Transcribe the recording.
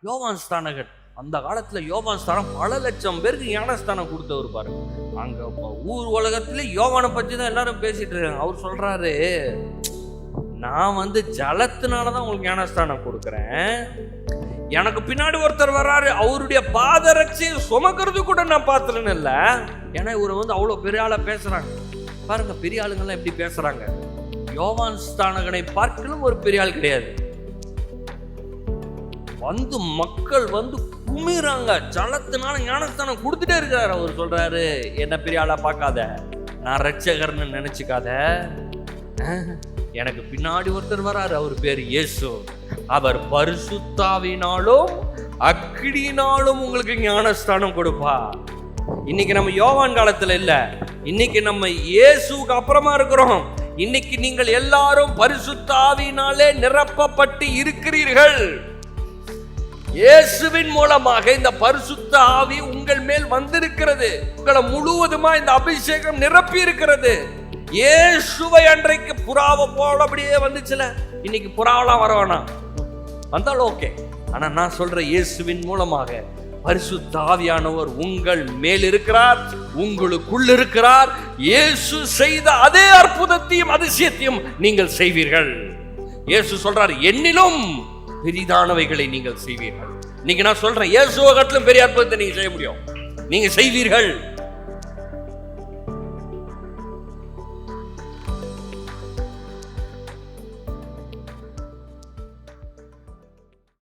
யோவான் ஸ்நானகன். அந்த காலத்துல யோவான் ஸ்தானம் பல லட்சம் பேருக்கு ஞானஸ்தானம் கொடுத்தவர் பாருங்க. அங்க ஊர் உலகத்துல யோவானை பத்தி தான் எல்லாரும் பேசிட்டு இருக்காங்க. அவர் சொல்றாரு, நான் ஜலத்தினாலதான் உங்களுக்கு ஞானஸ்தானம் கொடுக்குறேன். எனக்கு பின்னாடி ஒருத்தர் வர்றாரு, அவருடைய பாதரட்சியை சுமக்கிறது கூட நான் பார்த்தலன்னு இல்ல. ஏன்னா இவர் அவ்வளவு பெரிய ஆளா பேசுறாங்க பாருங்க. பெரிய ஆளுங்கெல்லாம் எப்படி பேசுறாங்க. யோவான் ஸ்நானகனை பார்க்கலும் ஒரு பெரிய ஆள் கிடையாது. மக்கள் குமிறாங்க. ஜலத்தினால ஞானஸ்தானம் கொடுத்துட்டே இருக்கிறார். அவர் சொல்றாரு, என்ன பெரிய ஆளா பார்க்காத, நான் ரட்சகர்னு நினைச்சுக்காத. எனக்கு பின்னாடி ஒருத்தர் வராரு, அவர் பேர் இயேசு. அவர் பரிசுத்தாவினாலும் அக்கினியினாலும் உங்களுக்கு ஞானஸ்தானம் கொடுப்பா. இன்னைக்கு நம்ம யோவான் காலத்துல இல்ல, இன்னைக்கு நம்ம இயேசுக்கு அப்புறமா இருக்கிறோம். இன்னைக்கு நீங்கள் எல்லாரும் பரிசுத்தாவினாலே நிரப்பப்பட்டு இருக்கிறீர்கள். இயேசுவின் மூலமாக இந்த பரிசுத்த ஆவி உங்கள் மேல் வந்திருக்கிறது. உங்களை முழுவதுமா இந்த அபிஷேகம் நிரப்பி இருக்கிறது. இயேசுவை அன்றைக்கு புறாவை போல அப்படியே வந்துச்சுல, இன்னைக்கு புறாவெல்லாம் வர வேணாம், வந்தாலும் ஓகே. ஆனா நான் சொல்ற இயேசுவின் மூலமாக பரிசுத்த ஆவியானவர் உங்கள் மேல் இருக்கிறார், உங்களுக்குள் இருக்கிறார். இயேசு செய்த அதே அற்புதத்தையும் அதிசயத்தையும் நீங்கள் செய்வீர்கள். இயேசு சொல்றார், என்னிலும் பெரிதானவைகளை நீங்கள் செய்வீர்கள். இன்னைக்கு நான் சொல்றேன், இயேசுவை காட்டிலும் பெரிய அற்புதத்தை நீங்க செய்ய முடியும், நீங்க செய்வீர்கள்.